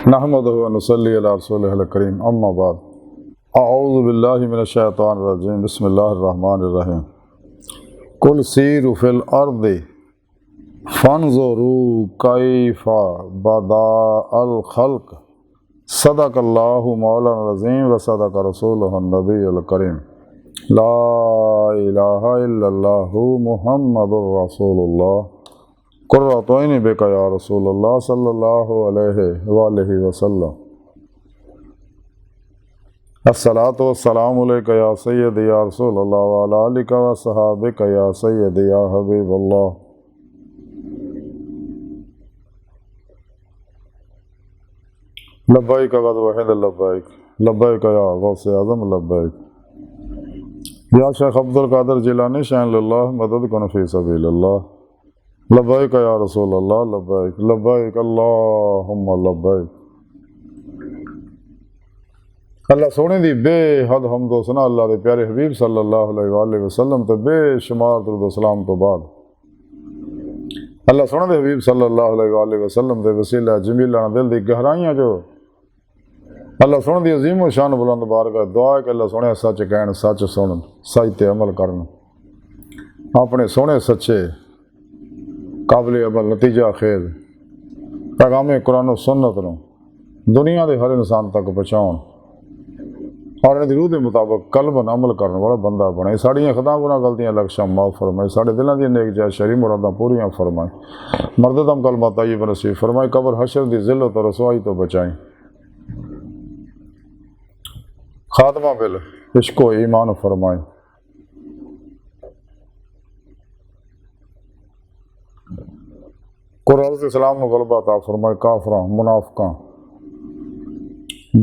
नहमदुहु व नुसल्ली अला रसूलिहिल करीम अम्मा बाद अऊज़ु बिल्लाहि मिनश शैतानिर रजीम बिस्मिल्लाहिर रहमानिर रहीम कुल सीरु फिल अर्दि फंज़ुरू कैफ़ा बदाअल खल्क़ सदक़ल्लाहु मौलाना अज़ीम व सदक़ रसूलुहुन नबियुल करीम ला इलाहा इल्लल्लाहु मुहम्मदुर रसूलुल्लाह कुर्रतु ऐनी बिका या रसूलल्लाह सल्लल्लाहु अलैहि वसल्लम अस्सलातु वस्सलामु अलैका या सय्यदी या रसूलल्लाह व अला आलिका व सहाबिका या सय्यदी या हबीबल्लाह। लब्बैक व वहिद लब्बैक लब्बैक या गौसे आज़म लब्बैक या शेख अब्दुल कादिर जिलानी शान लिल्लाह मदद कुन फी सबीलिल्लाह। लब्बैक या रसूल अल्लाह लब्बैक लब्बैक अल्लाहुम्मा लब्बैक। अल्लाह सोने दी बेहद हम्द सना अल्लाह के प्यारे हबीब सल्लल्लाहु अलैहि वसल्लम तो बेशुमार दुरूद सलाम तो बाद अल्लाह सोने दे हबीब सल्लल्लाहु अलैहि वसल्लम के वसीला जमीला दिल की गहराइयां जो अल्लाह सोने दी अजीम शान बुलंद बारगाह दुआ है कि अल्लाह सोने सच कहन सच सुन सच ते अमल करन अपने सोने सच्चे काबिल अमल नतीजा खेज पैगाम कुरान सुन्नत नूं दुनिया के हर इंसान तक पहुँचाउण और इन्हें रूह के मुताबिक कलबन अमल करने वाला बंदा बने। साड़ियाँ खता गुना गलतियाँ लक्ष्य माफ़ फरमाए साढ़े दिलों की नेक जायज़ शरी मुरादां पूरियां फरमाए मर्द दम कलमा तय्यब नसीब फरमाए कबर हशर की जिल्लत और रसवाई तो बचाएं खात्मा बिल इश्क व ईमान फरमाए। कुरान के सलाम को गलबा अता फरमाए काफरां मुनाफिकां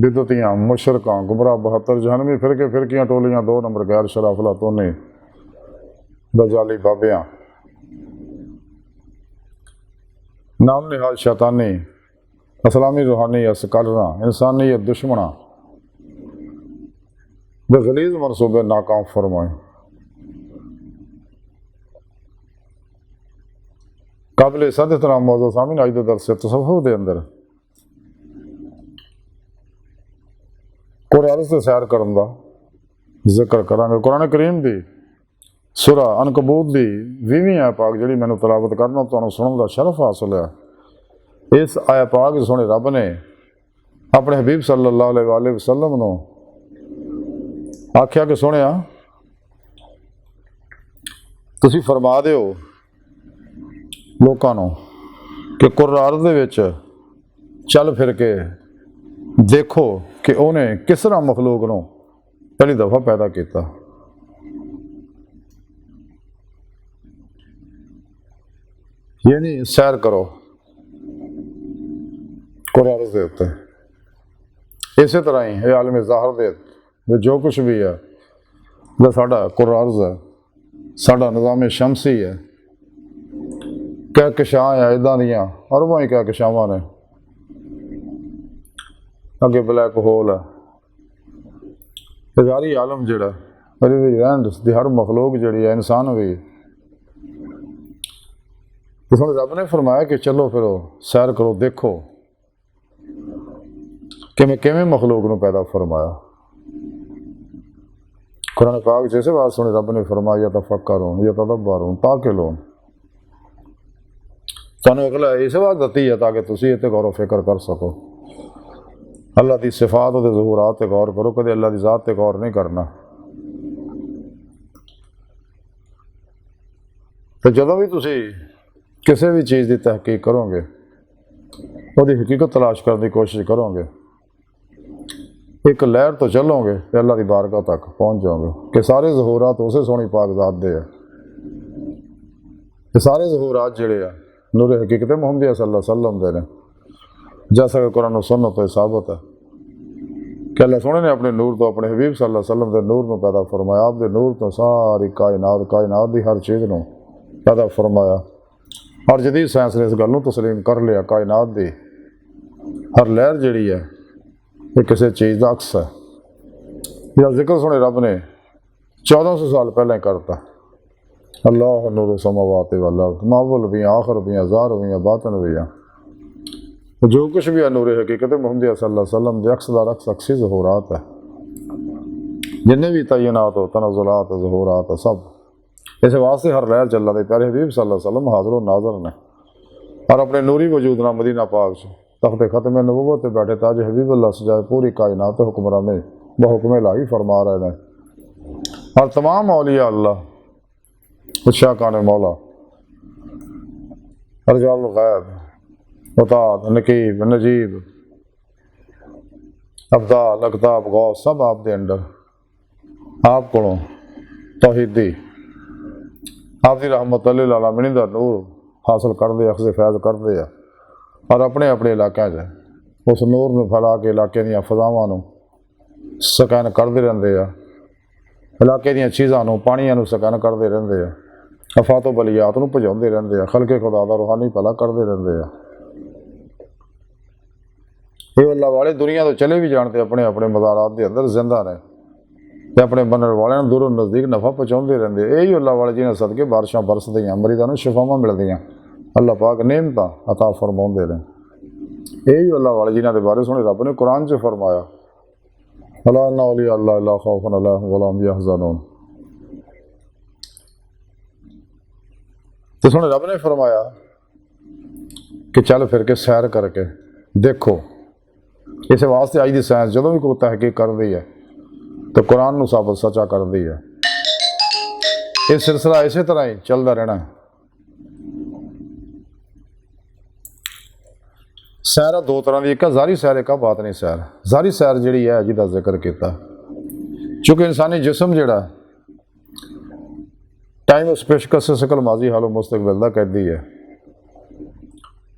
बिदतियाँ मुशरकां गुमराह 72 जहनमी फिरके फिरकियाँ टोलियाँ 2 नंबर गैर शराफला तोने दजाली बाबियाँ नाम निहाल शैतानी असलामी रूहानी असकरना इंसानियत दुश्मना बेगलीज मनसूबे नाकाम फरमाए। काबिल सद एहतराम मौजूद सामीन आज के दरस तसव्वुफ के अंदर कुरान से सैर करने का जिक्र करांगे। कुरान करीम की सूरा अनकबूत की 20वीं आया पाक जी मैंने तलावत करना तो सुनने का शरफ हासिल है। इस आया पाक सुने रब ने अपने हबीब सल्लल्लाहु अलैहि वसल्लम नूं आख्या कि सुनिया तुसीं फरमा दिओ लोगों कि कुरान दे विच चल फिर के देखो कि उन्हें किस तरह मखलूक नूं पहली दफ़ा पैदा किया। यानी सैर करो कुरान के उत्ते इस तरह ही ये आलम ज़ाहिर दे जो कुछ भी है जो साडा कुरान है साडा निज़ाम शमसी है कहकशां है इदां दियां अरबां ही कहकशावां ने अगे ब्लैक होल है सारी आलम जड़ा रहन दी हर मखलूक जी है इंसान भी तो हम रब ने फरमाया कि चलो फिरो सैर करो देखो कि मैं किवें मखलूक नूं पैदा फरमाया। कुरान पाक जैसे बात सुनी रब ने फरमाया तफक्करू या तदब्बरू ताकिलू तुहानूं अगला इस बात दती है ताकि तुसीं इत्ते गौर फिक्र कर सको अल्लाह की सिफात और ज़हूरात पर गौर करो कदे अल्लाह की ज़ात पर गौर नहीं करना। तो जदों भी तुसी किसी भी चीज़ की तहकीक करोगे उसकी हकीकत तलाश करने की कोशिश करोगे एक लहर तो चलोगे तो अल्लाह की बारगाह तक पहुँच जाओगे कि सारे ज़हूरात उसे सोनी पाक ज़ात दे है कि सारे ज़हूरात जिहड़े आ नूर हकीकत मुहम्मदिया सल्लल्लाहु अलैहि वसल्लम दे ने जैसा कि कुरान सुन्नत तो साबित है कि अल्लाह सोने ने अपने नूर तो अपने हबीब सल्लल्लाहु अलैहि वसल्लम के नूर को पैदा फरमाया आप दे नूर तो सारी कायनात की हर चीज़ को पैदा फरमाया और जदीद साइंस ने इस गल को तस्लीम कर लिया कायनात की हर लहर जी है ये किसी चीज़ का अक्स है। यह जिक्र सुने रब ने 1400 साल पहले करता अल्लाह नूर समावात वल अर्द मावल भी आखिर भी ज़ाहिर भी बातिन भी जो कुछ भी है नूर हकीकत मोहम्मद सल्लल्लाहु अलैहि वसल्लम के अक्स दा अक्स अक्सी ज़हूरात है। जिन्हें भी तयनात हो तनज़ुलात ज़हूरात सब इस वास्ते हर लहर चल रहे प्यारे हबीब सल्लल्लाहु अलैहि वसल्लम हाज़िर व नाज़र ने और अपने नूरी वजूद ना मदीना पाक से तख्त ख़त्म नबूवत बैठे ताज हबीबुल्लाह सजाए पूरी कायनात हुक्मरान बहुक्म इलाही फरमा रहे हैं। और तमाम औलिया अल्लाह शाकान मौला रजाल गैब मुताद नकीब नजीब अब्दाल अकताब गौ सब आप दे अंडर आप को तौहीदी आपकी रहमत लिल आलमीन दा नूर हासिल करते अखज़ फैज़ करते हैं और अपने अपने इलाकों उस नूर में फैला के इलाके दी फजावां स्कैन करते रहते हैं, इलाके दी चीज़ों पानिया स्कैन करते रहते हैं, अफातो बलियात भजाते रहते हैं, खलके खुदा का रूहानी भला करते रहते हैं। ये अल्लाह वाले दुनिया तो चले भी जानते अपने अपने मज़ारात के अंदर जिंदा ने तो अपने बनने वाले दूरों नज़दीक नफ़ा पहुँचाते रहते। यही अल्लाह वाले जिन्हें सदके बारिशां बरसदियाँ मरीज़ों शिफावां मिलदियाँ अल्लाह पाक नेमत अता फरमाते हैं। यही अल्लाह वाले जिन्हों के बारे सुने रब ने कुरान च फरमाया अला इन्ना औलिया अल्लाह ला खौफुन अलैहिम वला हुम यहज़नून। तो सुने रब ने फरमाया कि चल फिर के सैर करके देखो। इस वास्ते अज की साइंस जो भी कोई तहकीक करती है तो कुरान को साबित सचा करती है। ये सिलसिला इस तरह ही चलता रहना है। सैर दो तरह की, एक ज़ारी सैर एक बातनी सैर। ज़ारी सैर जी है जिसका जिक्र किया चूँकि इंसानी जिसम जोड़ा टाइम स्पेस कस सकल माजी हालो मुस्तकबिल का कैदी है।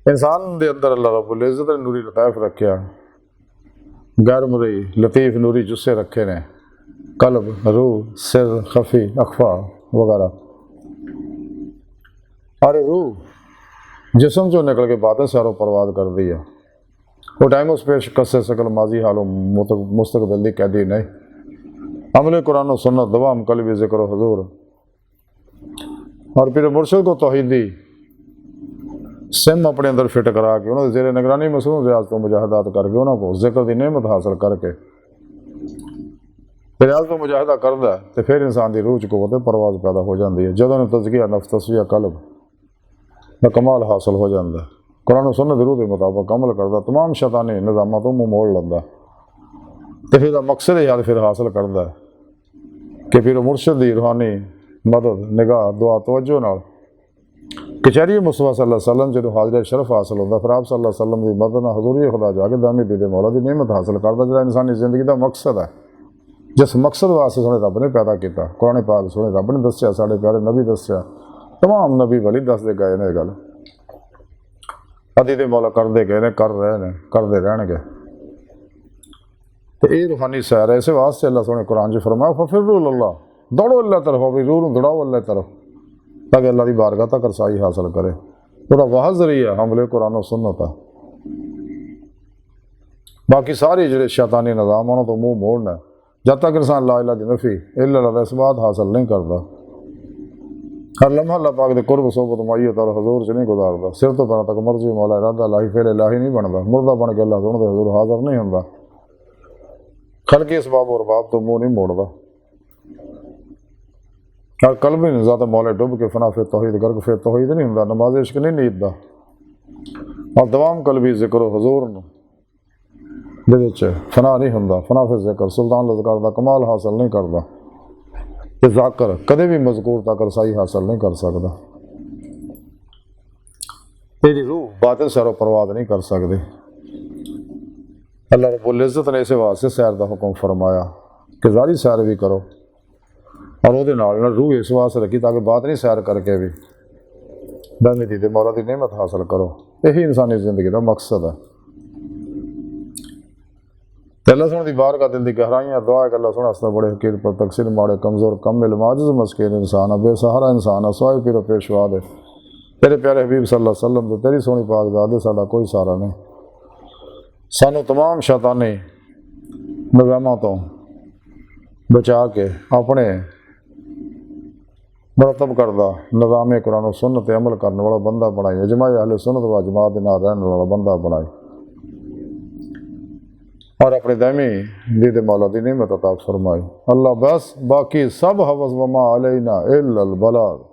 इंसान के अंदर अल्लाह रब्बुल इज़्ज़त ने नूरी लताइफ रखा, गैर मुरई लतीफ़ नूरी जुस्से रखे ने, कल्ब रूह सिर खफी अखफा वगैरह। अरे रूह जिसम जो निकल के बातें सैरों परवाद कर दी है। वो टाइम स्पेस कसे सकल माजी हालो मुस्तकबिल की कैदी नहीं। अमले कुरान व सुन्नत दवाम कल्बी ज़िक्र हुजूर और फिर मुर्शिद को तौहीदी सिम अपने अंदर फिट करा के उन्होंने जेरे निगरानी मसरूम रियाज तो मुजाहिदात करके उन्होंने जिक्र की नेमत हासिल करके रियाज तो मुजाहिदा करता है तो फिर इंसान की रूह च कुव्वत परवाज पैदा हो जाती है। जदों तज़किया नफ्स तस्विया कल्ब का कमाल हासिल हो जाता है। कुरान सुन्नत रूह के मुताबिक अमल करता तमाम शैतानी निज़ामां तो मुँह मोड़ लेंदा तो फिर मकसद याद फिर हासिल करता है कि फिर मुर्शिद की रूहानी मदद निगाह दुआ तवज्जो नाल कचहरी मुस्तफा सल्लल्लाहु अलैहि वसल्लम जो हाजिर शरफ हासिल होता फिर आप सल्लल्लाहु अलैहि वसल्लम की मदद हजूरी खुदा जाके दामी दीदे मौला की नेमत हासिल करता जो इंसानी जिंदगी का मकसद है। जिस मकसद वास्ते सोने रब ने पैदा किया कुरान पाक सोने रब ने दसिया साढ़े प्यारे नबी दसिया तमाम नबी वली दसते गए ने गल अदीदे मौला करते गए ने कर रहे हैं करते रहणगे। तो ये रूहानी सैर है। इस वास्ते अल्लाह सोने कुरान च फरमाया फफिर्रू इल्लाह दौड़ो अल्लाह तरफ अपनी रूह में दौड़ाओ अल्लाह तरफ ताकि अल्लाह की बारगाह तक रसाई हासिल करे। थोड़ा वाह जरिया हमले कुरान और सुन्नत है। बाकी सारे जो शैतानी निज़ाम उन्होंने तो मुँह मोड़ना जब तक इंसान ला इलाहा नफ़ी इल्ला इस बात हासिल नहीं करता। हर लम्हा अल्लाह पाक दे कुर्ब सोबत मायत और हजूर च नहीं गुजारता। सिर तो पैर तक मर्जी मौला इरादा लाही फिर इलाही नहीं बनता। मुर्दा बन के अल्लाह सुनते हजूर हाजिर नहीं होंदा। खल के इसबाब और बाप तो मुँह नहीं मोड़ता और कल भी नहीं ज़ात मौले डुब के फना फिर तौहीद करके फिर तौहीद नहीं होंदा। नमाज इश्क नहीं नींददा और दवाम कल भी जिक्र हजूर फना नहीं होंदा। फना फिर जिक्र सुल्तान लज़कार का कमाल हासिल नहीं करता। तो जाकर कदे भी मजकूर तक रसाई हासिल नहीं कर सकता। तेरी रूह बातें सैरो परवाद नहीं कर सकती। अल्लाह रब्बुल इज़्ज़त ने इस वास्ते सैर का हुक्म फरमाया कि ज़ारी सैर भी करो और वो रूह इस वास्ते रखी ताकि बात नहीं सैर करके भी दामी दीदे मौला की नेमत हासिल करो। यही इंसानी जिंदगी का मकसद है। अल्लाह सोने की बार का दिल की गहराइयाँ दुआ है अल्लाह सोने वास्ते बड़े हकीर पर तकसीर माड़े कमज़ोर कम इल्म आजिज़ मस्कीन इंसान है बेसहारा इंसान है स्वाय पीरो पेशवा दे तेरे प्यारे हबीब सल्लल्लाहु अलैहि वसल्लम तो तेरी सोनी पाक ज़ात साडा कोई सहारा नहीं। सानू तमाम शैतानी निज़ामां तो बचा के अपने मुरतब करदा निज़ाम कुरान सुन्नत अमल करने वाला बंदा बनाई। अजमाए अहले सुन्नत व जमात के नाल रहने वाला बंदा बनाई। और अपने दामी दीद मौला दी नेमत अता फरमाई। अल्लाह बस बाकी सब हवस वमा अलैना इल्लल बलाग।